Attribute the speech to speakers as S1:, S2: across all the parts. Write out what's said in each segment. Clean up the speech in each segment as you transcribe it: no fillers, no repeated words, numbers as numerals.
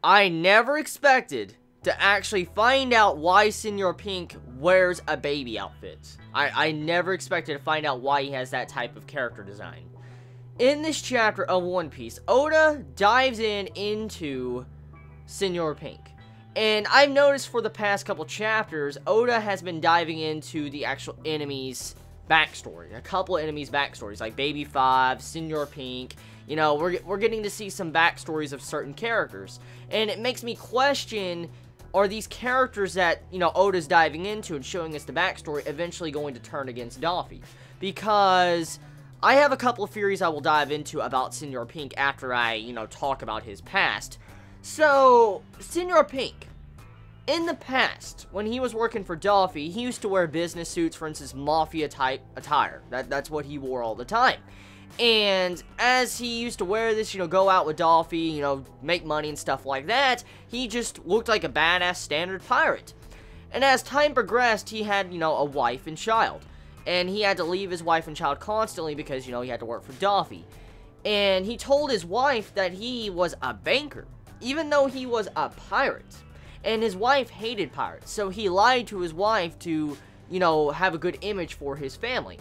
S1: I never expected to actually find out why Senor Pink wears a baby outfit. I never expected to find out why he has that type of character design. In this chapter of One Piece, Oda dives into Senor Pink. And I've noticed for the past couple chapters, Oda has been diving into the actual enemies' backstory. A couple of enemies' backstories, like Baby 5, Senor Pink. You know, we're getting to see some backstories of certain characters. And it makes me question, are these characters that, you know, Oda's diving into and showing us the backstory eventually going to turn against Daffy? Because I have a couple of theories I will dive into about Senor Pink after I, you know, talk about his past. So, Senor Pink, in the past, when he was working for Daffy, he used to wear business suits, for instance, mafia-type attire. That's what he wore all the time. And as he used to wear this, you know, go out with Daffy, you know, make money and stuff like that, he just looked like a badass standard pirate. And as time progressed, he had, you know, a wife and child. And he had to leave his wife and child constantly because, you know, he had to work for Daffy. And he told his wife that he was a banker, even though he was a pirate. And his wife hated pirates, so he lied to his wife to, you know, have a good image for his family.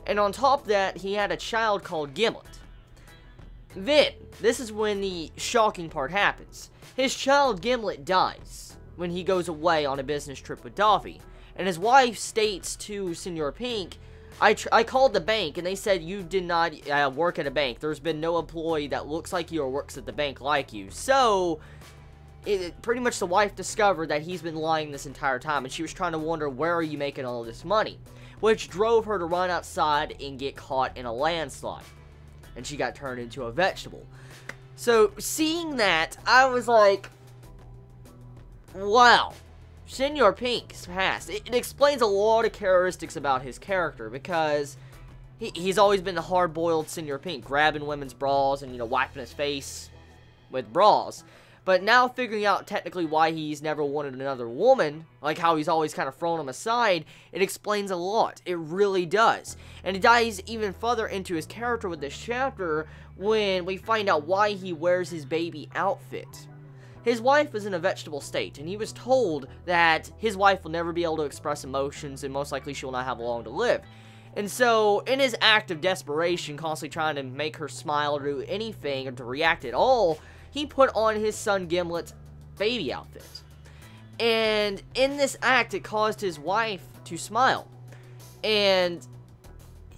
S1: And on top of that, he had a child called Gimlet. Then, this is when the shocking part happens. His child Gimlet dies when he goes away on a business trip with Daffy. And his wife states to Senor Pink, I called the bank and they said you did not work at a bank. There's been no employee that looks like you or works at the bank like you. So, pretty much the wife discovered that he's been lying this entire time. And she was trying to wonder, where are you making all this money? Which drove her to run outside and get caught in a landslide. And she got turned into a vegetable. So, seeing that, I was like, wow. Senor Pink's past. It explains a lot of characteristics about his character, because he's always been the hard-boiled Senor Pink, grabbing women's bras and, you know, wiping his face with bras. But now figuring out technically why he's never wanted another woman, like how he's always kind of thrown him aside, it explains a lot. It really does. And it dives even further into his character with this chapter when we find out why he wears his baby outfit. His wife is in a vegetable state, and he was told that his wife will never be able to express emotions, and most likely she will not have long to live. And so, in his act of desperation, constantly trying to make her smile or do anything, or to react at all, he put on his son Gimlet's baby outfit. And in this act, it caused his wife to smile. And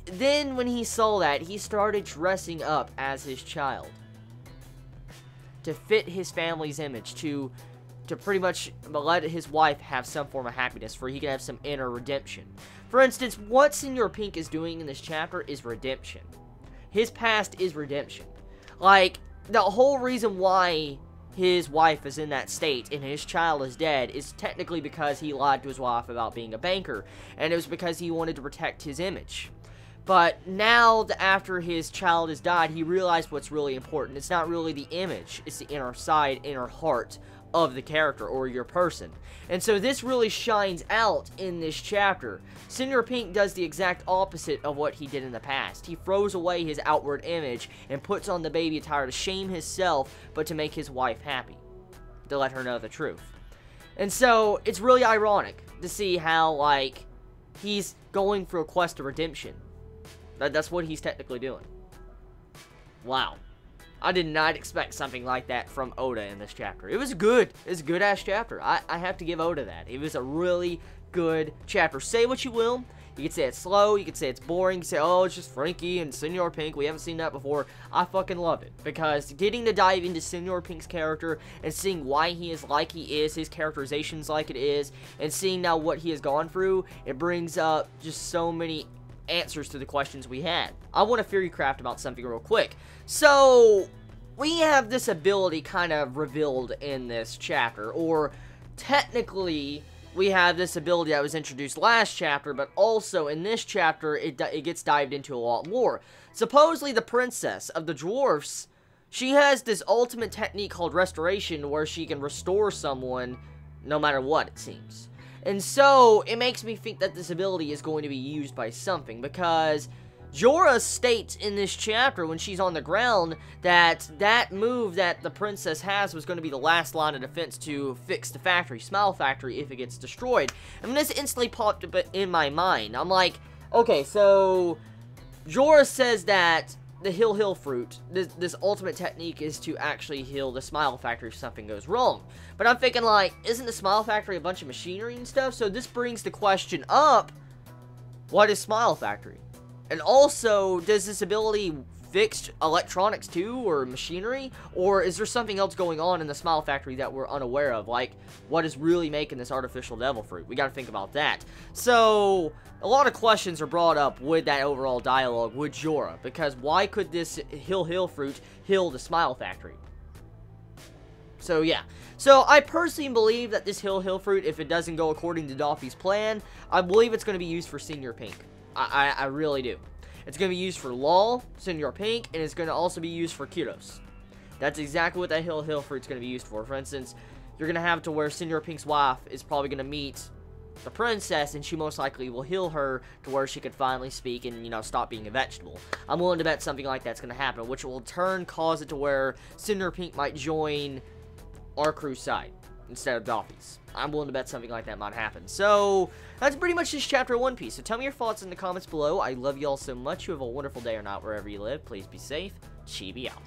S1: then when he saw that, he started dressing up as his child to fit his family's image, to pretty much let his wife have some form of happiness, for he can have some inner redemption. For instance, what Senor Pink is doing in this chapter is redemption. His past is redemption. Like, the whole reason why his wife is in that state and his child is dead is technically because he lied to his wife about being a banker, and it was because he wanted to protect his image. But now, after his child has died, he realized what's really important. It's not really the image, it's the inner side, inner heart of the character or your person. And so this really shines out in this chapter. Senor Pink does the exact opposite of what he did in the past. He throws away his outward image and puts on the baby attire to shame himself, but to make his wife happy, to let her know the truth. And so it's really ironic to see how, like, he's going for a quest of redemption. That's what he's technically doing. Wow. I did not expect something like that from Oda in this chapter. It was good. It was a good-ass chapter. I have to give Oda that. It was a really good chapter. Say what you will. You can say it's slow. You can say it's boring. You can say, oh, it's just Frankie and Senor Pink. We haven't seen that before. I fucking love it. Because getting to dive into Senor Pink's character and seeing why he is like he is, his characterization's like it is, and seeing now what he has gone through, it brings up just so many answers to the questions we had. I want to theory craft about something real quick. So, we have this ability kind of revealed in this chapter, or technically, we have this ability that was introduced last chapter, but also in this chapter, it gets dived into a lot more. Supposedly, the princess of the dwarfs, she has this ultimate technique called restoration, where she can restore someone no matter what, it seems. And so, it makes me think that this ability is going to be used by something, because Jorah states in this chapter when she's on the ground that that move that the princess has was going to be the last line of defense to fix the factory, Smile Factory, if it gets destroyed. And this instantly popped up in my mind. I'm like, okay, so Jorah says that the Hill fruit, this ultimate technique is to actually heal the Smile Factory if something goes wrong. But I'm thinking, like, isn't the Smile Factory a bunch of machinery and stuff? So this brings the question up, what is Smile Factory? And also, does this ability fix electronics too, or machinery? Or is there something else going on in the Smile Factory that we're unaware of? Like, what is really making this artificial devil fruit? We gotta think about that. So, a lot of questions are brought up with that overall dialogue with Jorah. Because why could this Hill fruit heal the Smile Factory? So, yeah. So, I personally believe that this Hill fruit, if it doesn't go according to Doffy's plan, I believe it's going to be used for Senor Pink. I really do. It's going to be used for Lol, Senor Pink, and it's going to also be used for Kyros. That's exactly what that Hill fruit's going to be used for. For instance, you're going to have it to where Senor Pink's wife is probably going to meet the princess, and she most likely will heal her to where she could finally speak and, you know, stop being a vegetable. I'm willing to bet something like that's going to happen, which will in turn cause it to where Senor Pink might join our crew's side instead of Doffy's. I'm willing to bet something like that might happen. So, that's pretty much this chapter of One Piece. So tell me your thoughts in the comments below. I love you all so much. You have a wonderful day or night wherever you live. Please be safe. Chibi out.